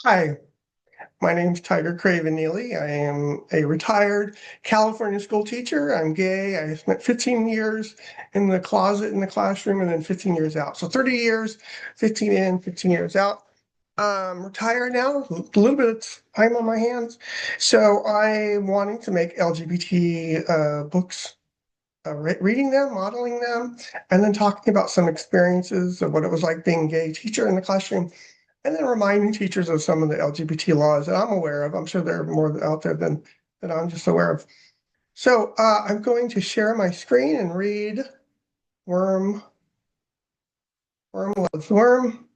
Hi, my name's Tiger Craven Neely. I am a retired California school teacher. I'm gay. I spent 15 years in the closet in the classroom and then 15 years out. So 30 years, 15 in, 15 years out. Retired now, a little bit of time on my hands. So I'm wanting to make LGBT books, reading them, modeling them, and then talking about some experiences of what it was like being a gay teacher in the classroom and then reminding teachers of some of the LGBT laws that I'm aware of. I'm sure there are more out there than I'm just aware of. So I'm going to share my screen and read Worm, Worm Loves Worm.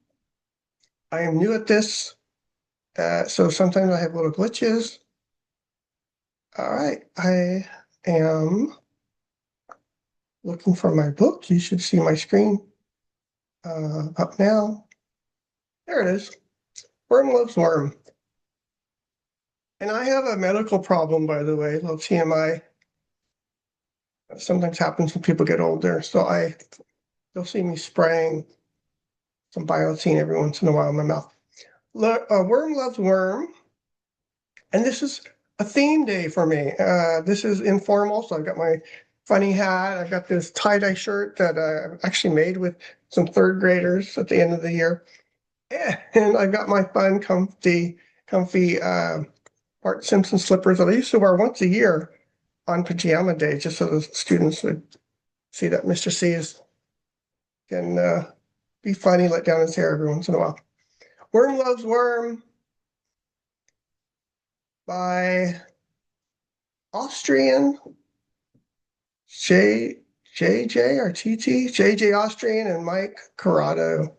I am new at this, so sometimes I have little glitches. All right, I am looking for my book. You should see my screen up now. There it is. Worm Loves Worm. And I have a medical problem, by the way, a little TMI. Sometimes happens when people get older. So you'll see me spraying some biotin every once in a while in my mouth. Worm Loves Worm. And this is a theme day for me. This is informal. So I've got my funny hat. I've got this tie-dye shirt that I actually made with some third graders at the end of the year. And I've got my fun, comfy Bart Simpson slippers that I used to wear once a year on pajama day, just so the students would see that Mr. C can be funny, let down his hair every once in a while. Worm Loves Worm by Austrian JJ or TT, JJ Austrian and Mike Curato.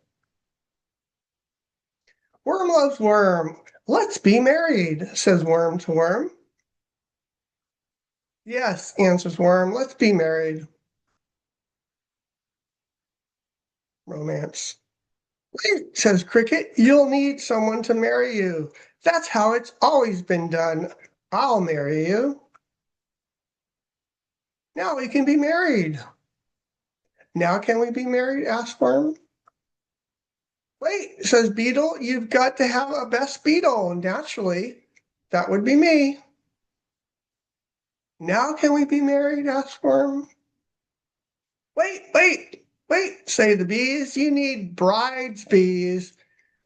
Worm loves worm. Let's be married, says worm to worm. Yes, answers worm. Let's be married. Romance. Wait, says cricket. You'll need someone to marry you. That's how it's always been done. I'll marry you. Now we can be married. Now can we be married? Asks worm. Wait, says beetle. You've got to have a best beetle. Naturally, that would be me. Now can we be married? Asks worm. Wait, say the bees. You need brides, bees.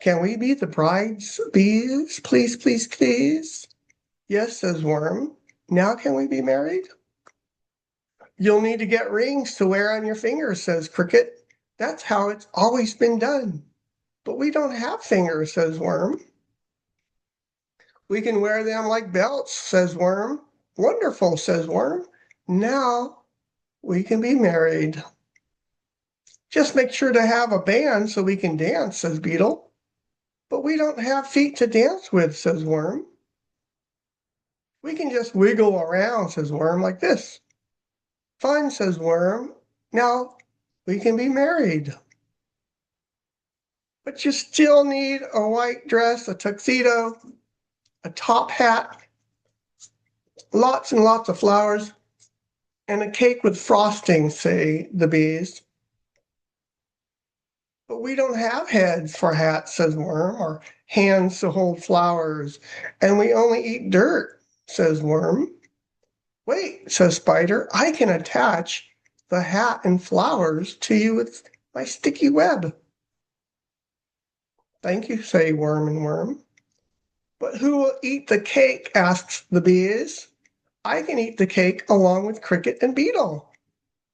Can we be the brides, bees? Please, please, please. Yes, says worm. Now can we be married? You'll need to get rings to wear on your fingers, says cricket. That's how it's always been done. But we don't have fingers, says worm. We can wear them like belts, says worm. Wonderful, says worm. Now we can be married. Just make sure to have a band so we can dance, says beetle. But we don't have feet to dance with, says worm. We can just wiggle around, says worm, like this. Fun, says worm. Now we can be married. But you still need a white dress, a tuxedo, a top hat, lots and lots of flowers, and a cake with frosting, say the bees. But we don't have heads for hats, says worm, or hands to hold flowers, and we only eat dirt, says worm. Wait, says spider, I can attach the hat and flowers to you with my sticky web. Thank you, say worm and worm. But who will eat the cake, asks the bees. I can eat the cake along with cricket and beetle,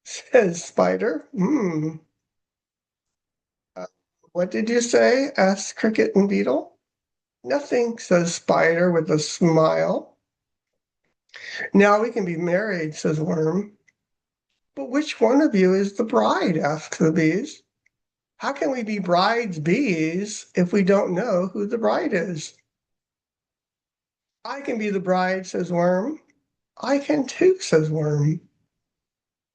says spider. What did you say? Asks cricket and beetle. Nothing, says spider with a smile. Now we can be married, says worm. But which one of you is the bride? Asks the bees. How can we be brides bees if we don't know who the bride is? I can be the bride, says worm. I can too, says worm.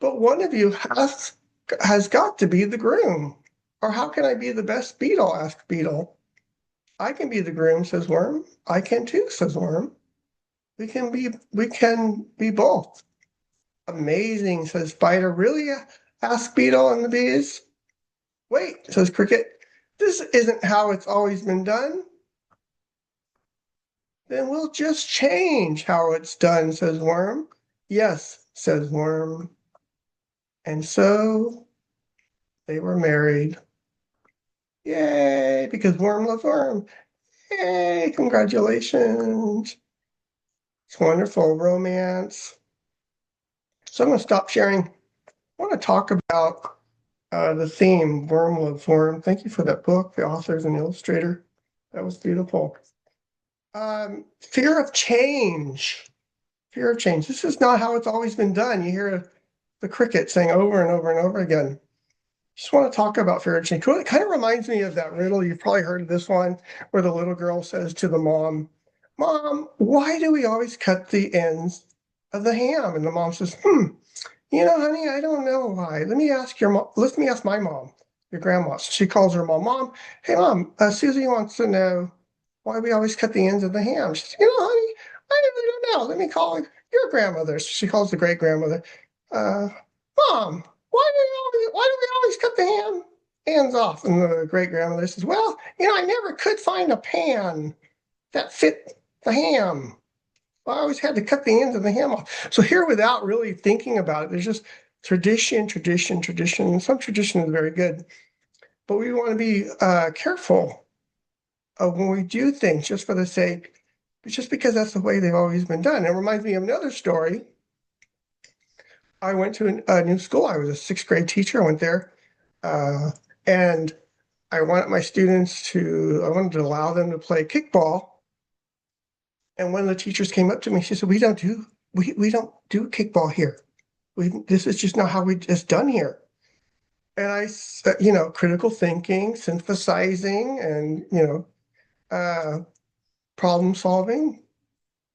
But one of you has got to be the groom. Or how can I be the best beetle? Asks beetle. I can be the groom, says worm. I can too, says worm. We can be both. Amazing, says spider. Really? Asks beetle and the bees. Wait, says cricket. This isn't how it's always been done. Then we'll just change how it's done, says Worm. Yes, says Worm. And so they were married. Yay, because Worm loves Worm. Yay, congratulations. It's wonderful romance. So I'm going to stop sharing. I want to talk about the theme, Worm Loves Worm. Thank you for that book, the authors and illustrator. That was beautiful. Fear of change. Fear of change. This is not how it's always been done. You hear the cricket saying over and over and over again. Just want to talk about fear of change. It kind of reminds me of that riddle. You've probably heard of this one where the little girl says to the mom, Mom, why do we always cut the ends of the ham? And the mom says, honey, I don't know why. Let me ask your mom. Let me ask my mom, your grandma. So she calls her mom. Mom, hey, Mom, Susie wants to know why we always cut the ends of the ham. She says, honey, I really don't know. Let me call your grandmother. So she calls the great grandmother. Uh, Mom, why do we always cut the ends off? And the great grandmother says, well, I never could find a pan that fit the ham. I always had to cut the ends of the ham off. So here, without really thinking about it, there's just tradition, tradition, tradition. And some tradition is very good, but we want to be careful of when we do things just for the sake, just because that's the way they've always been done. It reminds me of another story. I went to a new school. I was a sixth grade teacher. I went there, and I wanted my students I wanted to allow them to play kickball. And one of the teachers came up to me. She said, we don't do kickball here. This is just not how it's done here. And I, critical thinking, synthesizing, and, problem solving.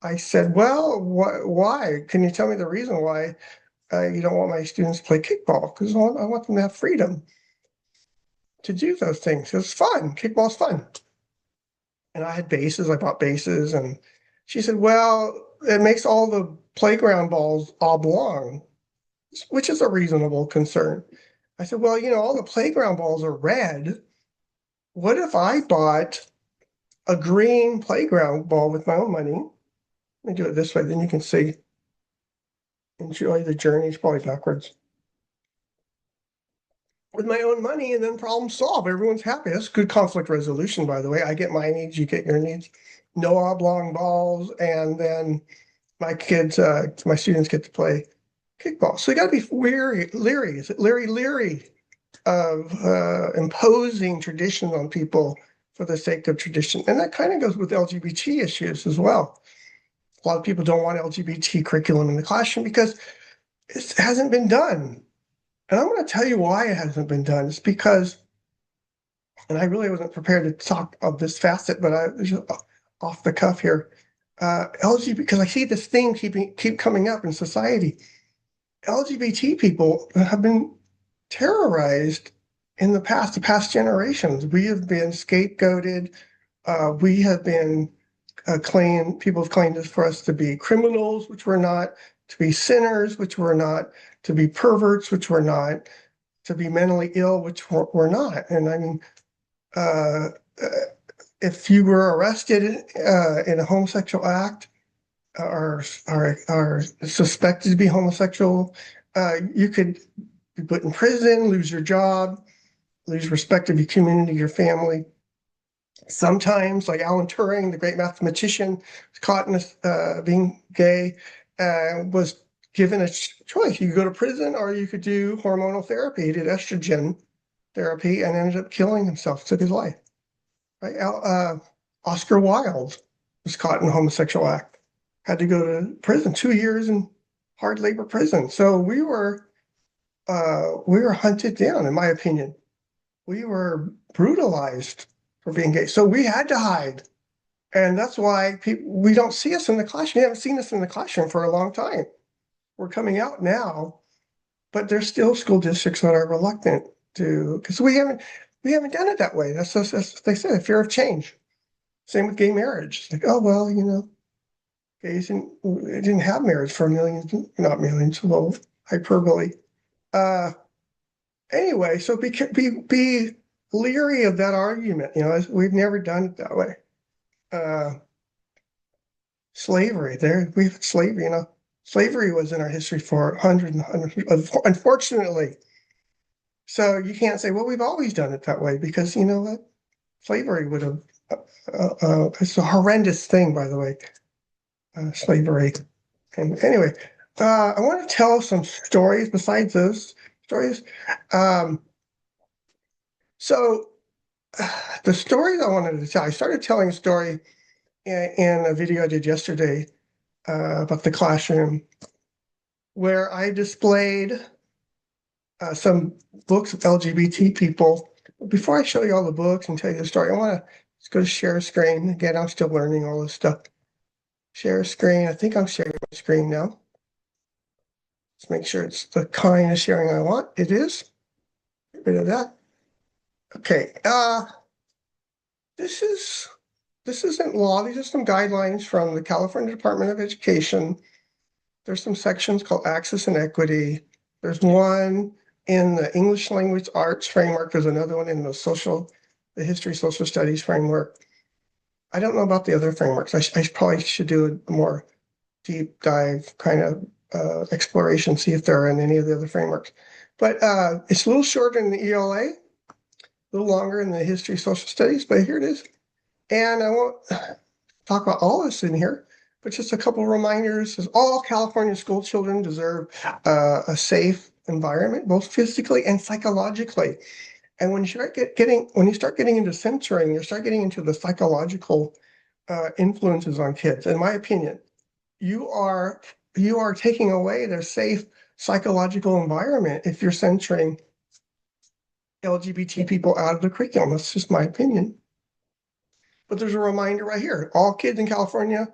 I said, well, why? Can you tell me the reason why you don't want my students to play kickball? Because I want them to have freedom to do those things. It's fun. Kickball's fun. And I had bases. I bought bases. And she said, well, it makes all the playground balls oblong, which is a reasonable concern. I said, well, all the playground balls are red. What if I bought a green playground ball with my own money? Let me do it this way, then you can see. Enjoy the journey. It's probably backwards. With my own money, and then problem solved. Everyone's happy. That's good conflict resolution, by the way. I get my needs, you get your needs. No oblong balls, and then my students get to play kickball. So you got to be leery. Is it leery of imposing tradition on people for the sake of tradition? And that kind of goes with LGBT issues as well. A lot of people don't want LGBT curriculum in the classroom because it hasn't been done. And I'm going to tell you why it hasn't been done. It's because, and I really wasn't prepared to talk of this facet, but I was just off the cuff here. LGBT, because I see this thing keep coming up in society. LGBT people have been terrorized in the past generations. We have been scapegoated. We have been people have claimed this for us to be criminals, which we're not, to be sinners, which we're not, to be perverts, which we're not, to be mentally ill, which we're not. And I mean, if you were arrested in a homosexual act or are suspected to be homosexual, you could be put in prison, lose your job, lose respect of your community, your family. Sometimes, like Alan Turing, the great mathematician, was caught in being gay, was given a choice. You could go to prison or you could do hormonal therapy. He did estrogen therapy and ended up killing himself, took his life. Right? Oscar Wilde was caught in a homosexual act, had to go to prison, 2 years in hard labor prison. So we were hunted down, in my opinion. We were brutalized for being gay. So we had to hide. And that's why we don't see us in the classroom. We haven't seen us in the classroom for a long time. We're coming out now, but there's still school districts that are reluctant to, because we haven't done it that way. That's what they say, fear of change. Same with gay marriage. It's like, oh, well, gays didn't have marriage for millions, not millions, well, hyperbole. Anyway, so be leery of that argument. We've never done it that way. slavery. There we have slavery, slavery was in our history for hundreds and hundreds, unfortunately. So you can't say, well, we've always done it that way, because you know what? Slavery would have, it's a horrendous thing, by the way, slavery. And anyway, I want to tell some stories besides those stories. Um, so the stories I wanted to tell, I started telling a story in a video I did yesterday about the classroom, where I displayed some books of LGBT people. Before I show you all the books and tell you the story, I want to just go to share screen. Again, I'm still learning all this stuff. Share screen. I think I'm sharing my screen now. Let's make sure it's the kind of sharing I want. It is. Get rid of that. Okay. This isn't law. These are some guidelines from the California Department of Education. There's some sections called access and equity. There's one in the English language arts framework. There's another one in the history social studies framework. I don't know about the other frameworks. I probably should do a more deep dive kind of exploration, see if they're in any of the other frameworks. But it's a little shorter in the ELA, a little longer in the history social studies, but here it is. And I won't talk about all this in here, but just a couple of reminders. All California school children deserve a safe environment, both physically and psychologically. And when you start getting into censoring, you start getting into the psychological influences on kids. In my opinion, you are taking away their safe psychological environment if you're censoring LGBT people out of the curriculum. That's just my opinion. But there's a reminder right here. All kids in California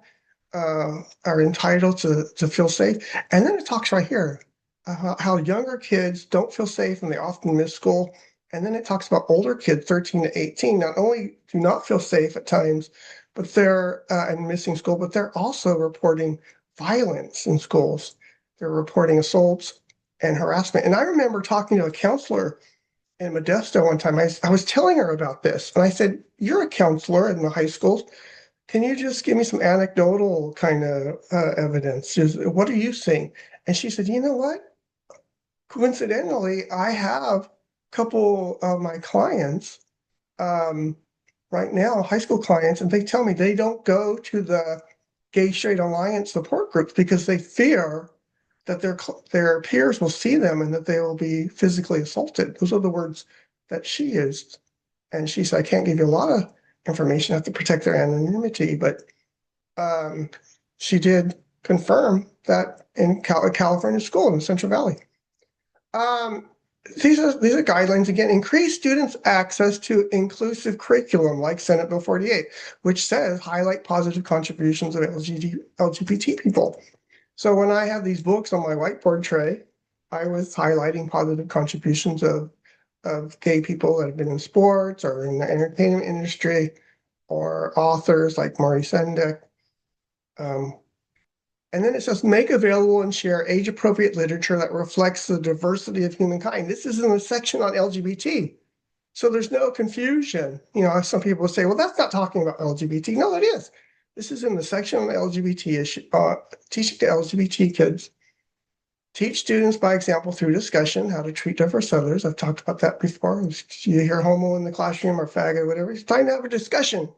are entitled to feel safe. And then it talks right here how younger kids don't feel safe and they often miss school. And then it talks about older kids, 13 to 18, not only do not feel safe at times, but they're and missing school, but they're also reporting violence in schools. They're reporting assaults and harassment. And I remember talking to a counselor in Modesto one time. I was telling her about this, and I said, "You're a counselor in the high schools. Can you just give me some anecdotal kind of evidence? What are you seeing?" And she said, "You know what? Coincidentally, I have a couple of my clients um, right now, high school clients, and they tell me they don't go to the Gay Straight Alliance support groups because they fear that their peers will see them and that they will be physically assaulted." Those are the words that she used. And she said, "I can't give you a lot of information. I have to protect their anonymity." But she did confirm that in California school in the Central Valley. These are guidelines again. Increase students' access to inclusive curriculum like Senate Bill 48, which says highlight positive contributions of LGBT people. So when I have these books on my whiteboard tray, I was highlighting positive contributions of gay people that have been in sports or in the entertainment industry, or authors like Maury Sendak. And then it says make available and share age-appropriate literature that reflects the diversity of humankind. This is in the section on LGBT. So there's no confusion. Some people say, well, that's not talking about LGBT. No, it is. This is in the section on LGBT issue, teaching to LGBT kids. Teach students by example through discussion how to treat diverse others. I've talked about that before. You hear homo in the classroom or fag or whatever. It's time to have a discussion.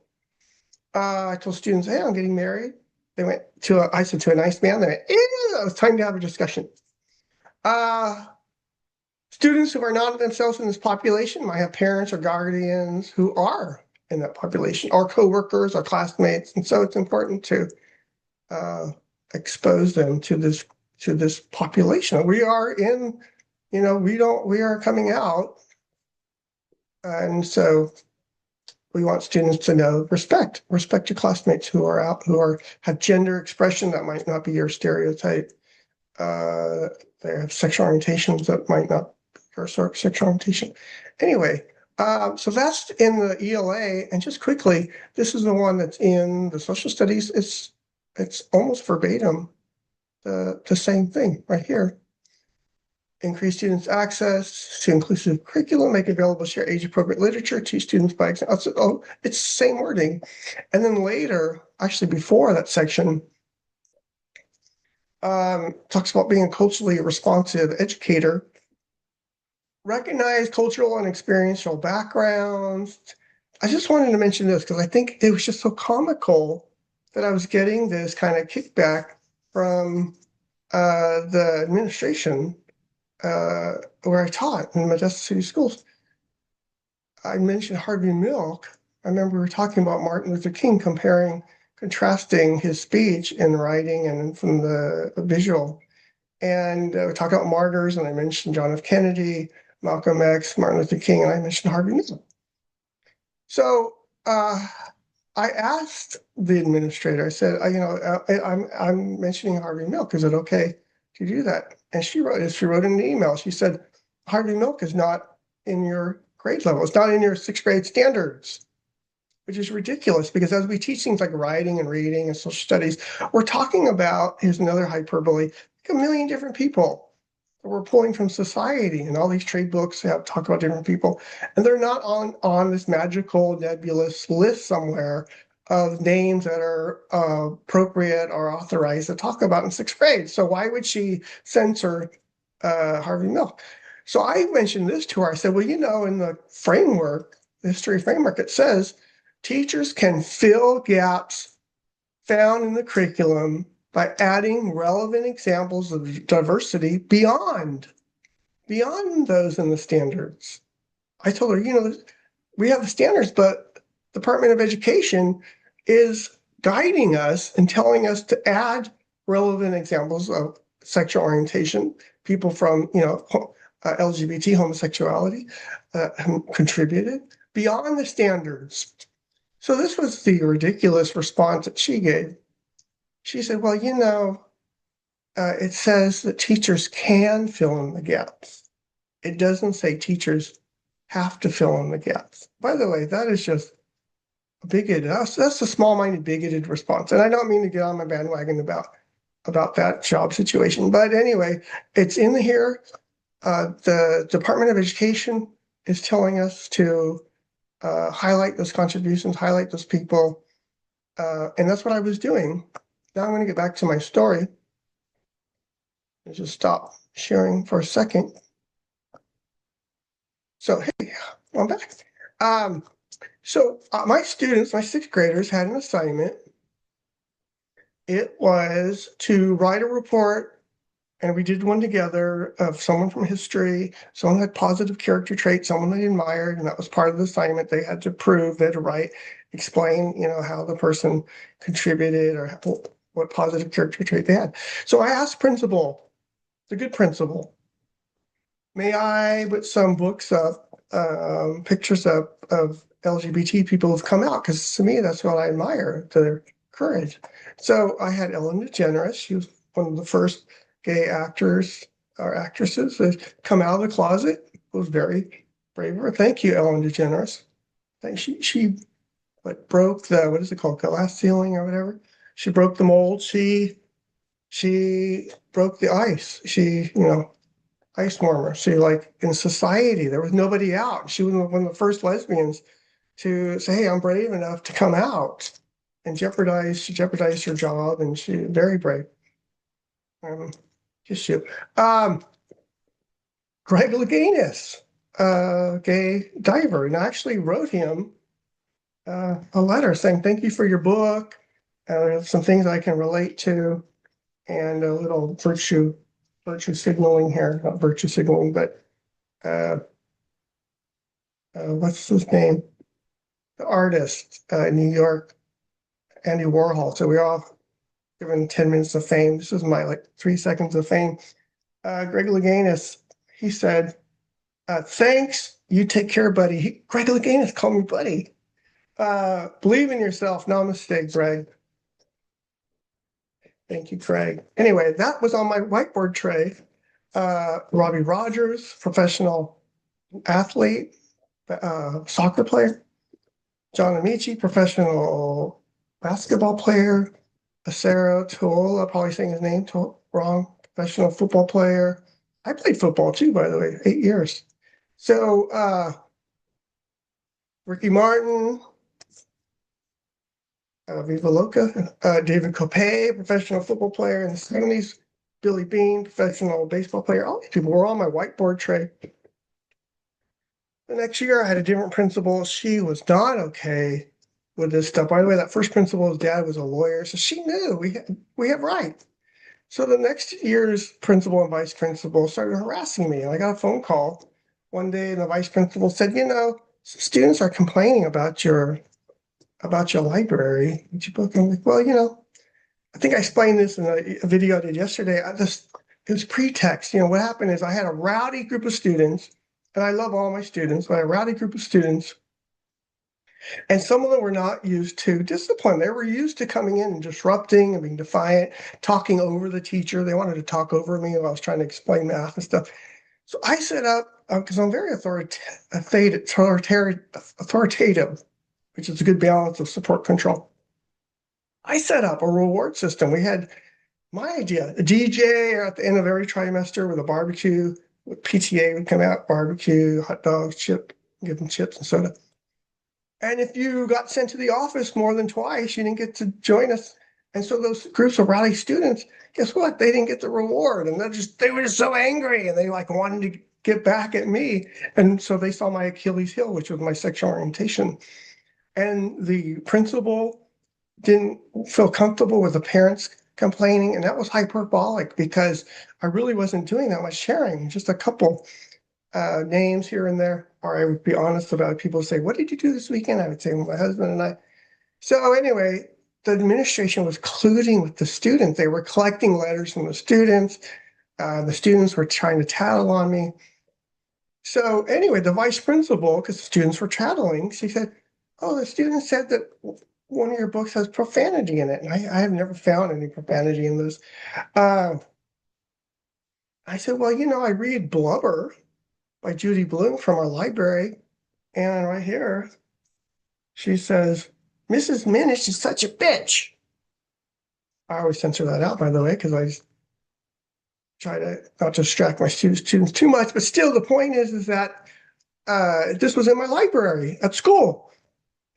I told students, hey, I'm getting married. They went I said to a nice man, they went, it's time to have a discussion. Students who are not themselves in this population might have parents or guardians who are in that population, or coworkers or classmates. And so it's important to expose them to this population. We are we are coming out. And so we want students to know respect your classmates who are out, have gender expression that might not be your stereotype. They have sexual orientations that might not be your sexual orientation. Anyway, so that's in the ELA. And just quickly, this is the one that's in the social studies. It's almost verbatim the same thing right here. increase students' access to inclusive curriculum, make available, share age-appropriate literature, teach students by example. Oh, it's the same wording. And then later, actually before that section, talks about being a culturally responsive educator, recognize cultural and experiential backgrounds. I just wanted to mention this because I think it was just so comical that I was getting this kind of kickback from the administration where I taught in Modesto City Schools. I mentioned Harvey Milk. I remember we were talking about Martin Luther King, contrasting his speech in writing and from the visual. And we talked about martyrs, and I mentioned John F. Kennedy, Malcolm X, Martin Luther King, and I mentioned Harvey Milk. So I asked the administrator, I said, I'm mentioning Harvey Milk. Is it okay to do that? And she wrote in the email, she said, Harvey Milk is not in your grade level. It's not in your sixth grade standards, which is ridiculous because as we teach things like writing and reading and social studies, we're talking about, here's another hyperbole, like a million different people that we're pulling from society, and all these trade books have talk about different people, and they're not on this magical nebulous list somewhere of names that are appropriate or authorized to talk about in sixth grade. So why would she censor Harvey Milk? So I mentioned this to her. I said, well, in the framework, the history framework, it says teachers can fill gaps found in the curriculum by adding relevant examples of diversity beyond those in the standards. I told her, we have the standards, but the Department of Education is guiding us and telling us to add relevant examples of sexual orientation, people from, LGBT homosexuality contributed beyond the standards. So this was the ridiculous response that she gave. She said, well, it says that teachers can fill in the gaps. It doesn't say teachers have to fill in the gaps. By the way, that is just bigoted. That's a small-minded, bigoted response. And I don't mean to get on my bandwagon about that job situation. But anyway, it's in here. The Department of Education is telling us to highlight those contributions, highlight those people. And that's what I was doing. Now I'm going to get back to my story. I'll just stop sharing for a second. So, hey, I'm back. My students, my sixth graders, had an assignment. It was to write a report, and we did one together of someone from history, someone who had positive character traits, someone they admired, and that was part of the assignment. They had to prove, they had to write, explain, how the person contributed or what positive character trait they had. So I asked principal, the good principal, may I put some books up, pictures up of LGBT people who've come out? Because to me, that's what I admire, their courage. So I had Ellen DeGeneres. She was one of the first gay actors or actresses to come out of the closet. Was very brave. Thank you, Ellen DeGeneres. She broke the, what is it called, glass ceiling or whatever. She broke the mold. She broke the ice. She, ice warmer. She, like, in society, there was nobody out. She was one of the first lesbians to say, hey, I'm brave enough to come out, and she jeopardized her job, and she very brave. Just you. Greg Louganis, gay diver, and I actually wrote him a letter saying, thank you for your book. Some things I can relate to, and a little virtue signaling here, not virtue signaling, but what's his name? The artist in New York, Andy Warhol. So we're all given 10 minutes of fame. This is my 3 seconds of fame. Greg Louganis, he said, thanks, you take care, buddy. Greg Louganis called me buddy. Believe in yourself. Namaste, Greg. Thank you, Craig. Anyway, that was on my whiteboard tray. Robbie Rogers, professional athlete, soccer player. John Amici, professional basketball player. Asero Tuola, probably saying his name wrong, professional football player. I played football too, by the way, 8 years. So Ricky Martin, Viva Loca, David Copay, professional football player in the 70s, Billy Bean, professional baseball player. All these people were on my whiteboard tray. The next year, I had a different principal. She was not okay with this stuff. By the way, that first principal's dad was a lawyer, so she knew we have rights. So the next year's principal and vice principal started harassing me. And I got a phone call one day, and the vice principal said, students are complaining about your library. Did you book? I'm like, well, I think I explained this in a video I did yesterday. It was pretext. What happened is I had a rowdy group of students, and I love all my students, but a rowdy group of students, and some of them were not used to discipline. They were used to coming in and disrupting and being defiant, talking over the teacher. They wanted to talk over me while I was trying to explain math and stuff. So I set up, because I'm very authoritative, which is a good balance of support control. I set up a reward system. We had my idea, a DJ at the end of every trimester with a barbecue, with PTA would come out, barbecue, hot dogs, give them chips and soda. And if you got sent to the office more than twice, you didn't get to join us. And so those groups of rowdy students, guess what? They didn't get the reward, and they were just so angry, and they wanted to get back at me. And so they saw my Achilles heel, which was my sexual orientation. And the principal didn't feel comfortable with the parents complaining, and that was hyperbolic because I really wasn't doing that much sharing, just a couple names here and there, or I would be honest about it. People say, what did you do this weekend? I would say, my husband and I. So anyway, the administration was colluding with the students. They were collecting letters from the students. The students were trying to tattle on me. So anyway, the vice principal, because the students were tattling, she said, oh, the student said that one of your books has profanity in it. And I have never found any profanity in this. I said, well, I read Blubber by Judy Blume from our library. And right here, she says, Mrs. Minish is such a bitch. I always censor that out, by the way, because I just try to not distract my students too much. But still, the point is that this was in my library at school.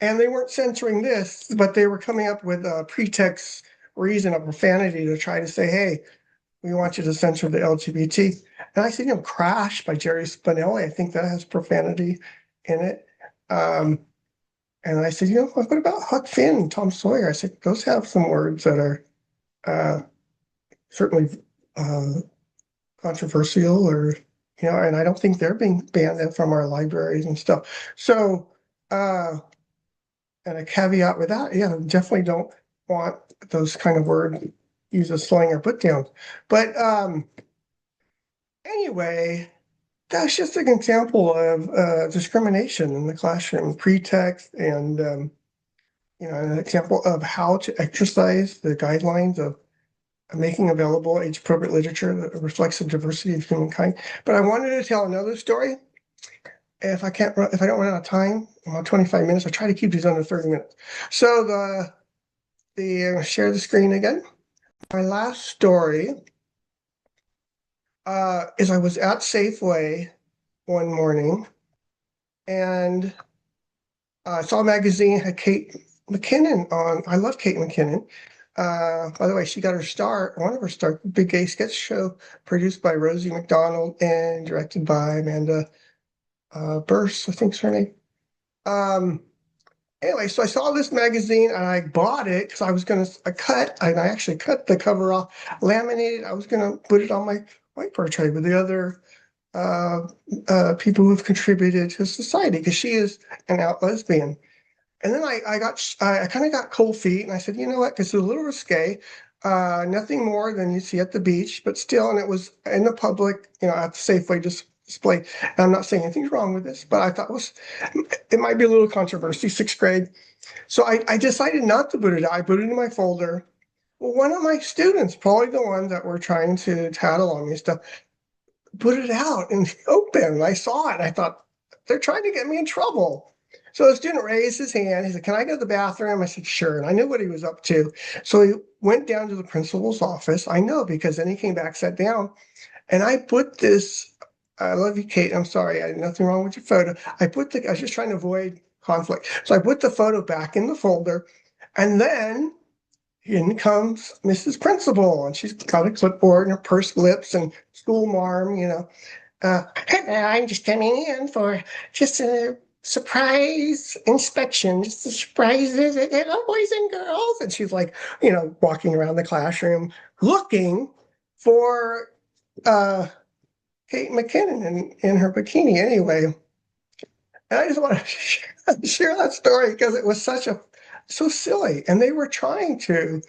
And they weren't censoring this, but they were coming up with a pretext reason of profanity to try to say, hey, we want you to censor the LGBT. And I said, Crash by Jerry Spinelli, I think that has profanity in it. And I said, what about Huck Finn and Tom Sawyer? I said, those have some words that are certainly controversial, or, and I don't think they're being banned from our libraries and stuff. So, and a caveat with that, definitely don't want those kind of words used as slang or put downs. But anyway, that's just an example of discrimination in the classroom, pretext, and an example of how to exercise the guidelines of making available age-appropriate literature that reflects the diversity of humankind. But I wanted to tell another story. If I don't run out of time, about 25 minutes, I try to keep these under 30 minutes. So share the screen again. My last story is I was at Safeway one morning, and I saw a magazine had Kate McKinnon on. I love Kate McKinnon. By the way, she got her start, one of her start, Big Gay Sketch Show, produced by Rosie McDonald and directed by Amanda Burse, I think is her name. Anyway, so I saw this magazine and I bought it because I actually cut the cover off, laminated. I was going to put it on my whiteboard tray with the other people who've contributed to society, because she is an out lesbian. And then I kind of got cold feet, and I said, you know what, it's a little risque, nothing more than you see at the beach, but still, and it was in the public, at the Safeway display. And I'm not saying anything's wrong with this, but I thought it might be a little controversy, 6th grade. So I decided not to put it out. I put it in my folder. Well, one of my students, probably the one that were trying to tattle on me and stuff, put it out in the open. And I saw it, and I thought, they're trying to get me in trouble. So the student raised his hand. He said, can I go to the bathroom? I said, sure. And I knew what he was up to. So he went down to the principal's office. I know, because then he came back, sat down, And I put this, I love you, Kate. I'm sorry. I had nothing wrong with your photo. I was just trying to avoid conflict. So I put the photo back in the folder. And then in comes Mrs. Principal, and she's got a clipboard and her pursed lips and school marm, I'm just coming in for just a surprise inspection, just a surprise visit. Hello, boys and girls. And she's like, walking around the classroom looking for uh, Kate McKinnon in her bikini anyway. And I just want to share that story because it was so silly. And they were trying to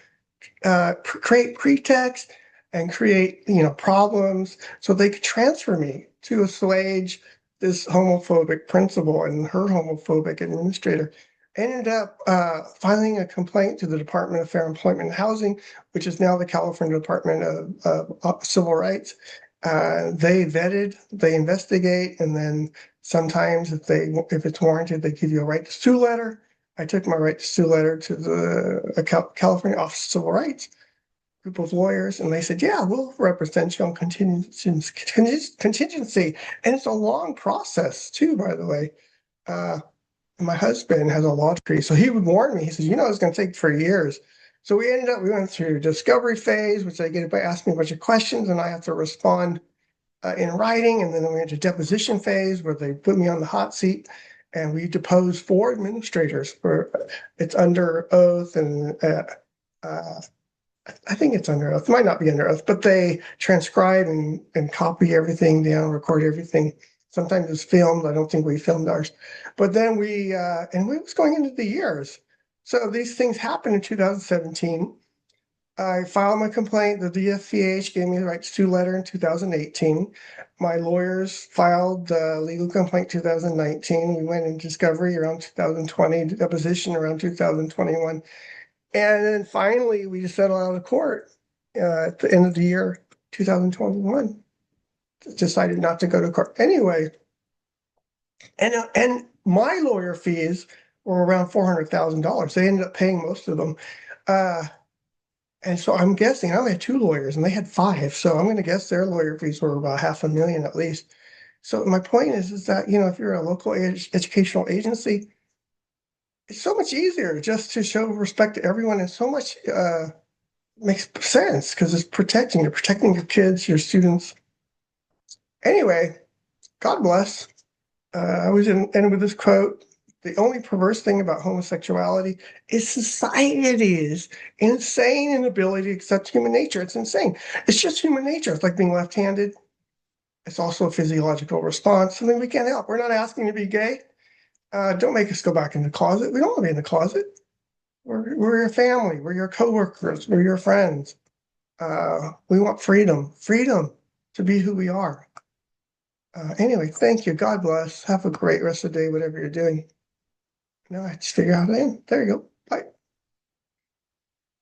create pretext and create problems so they could transfer me to assuage this homophobic principal and her homophobic administrator. Ended up filing a complaint to the Department of Fair Employment and Housing, which is now the California Department of Civil Rights. They vetted, they investigate, and then sometimes if it's warranted, they give you a right to sue letter. I took my right to sue letter to the California Office of Civil Rights, group of lawyers, and they said, yeah, we'll represent you on contingency. And it's a long process too, by the way. My husband has a law degree, so he would warn me. He says, it's going to take 3 years. So we went through discovery phase, which they get by asking me a bunch of questions, and I have to respond in writing. And then we went to deposition phase where they put me on the hot seat. And we deposed 4 administrators. It's under oath, and I think it's under oath. It might not be under oath, but they transcribe and copy everything down, record everything. Sometimes it's filmed. I don't think we filmed ours. But then we was going into the years. So these things happened in 2017. I filed my complaint. The DFVH gave me the right to sue letter in 2018. My lawyers filed the legal complaint 2019. We went in discovery around 2020, deposition around 2021. And then finally, we just settled out of court at the end of the year, 2021. Decided not to go to court anyway. And my lawyer fees were around $400,000. They ended up paying most of them. And so I'm guessing I only had 2 lawyers and they had 5. So I'm going to guess their lawyer fees were about $500,000 at least. So my point is that, if you're a local educational agency, it's so much easier just to show respect to everyone, and so much makes sense because you're protecting your kids, your students. Anyway, God bless. I was end with this quote. The only perverse thing about homosexuality is society's insane inability to accept human nature. It's insane. It's just human nature. It's like being left-handed. It's also a physiological response, something we can't help. We're not asking to be gay. Don't make us go back in the closet. We don't want to be in the closet. We're your family. We're your coworkers. We're your friends. We want freedom to be who we are. Anyway, thank you. God bless. Have a great rest of the day, whatever you're doing. Now I just figure out, there you go.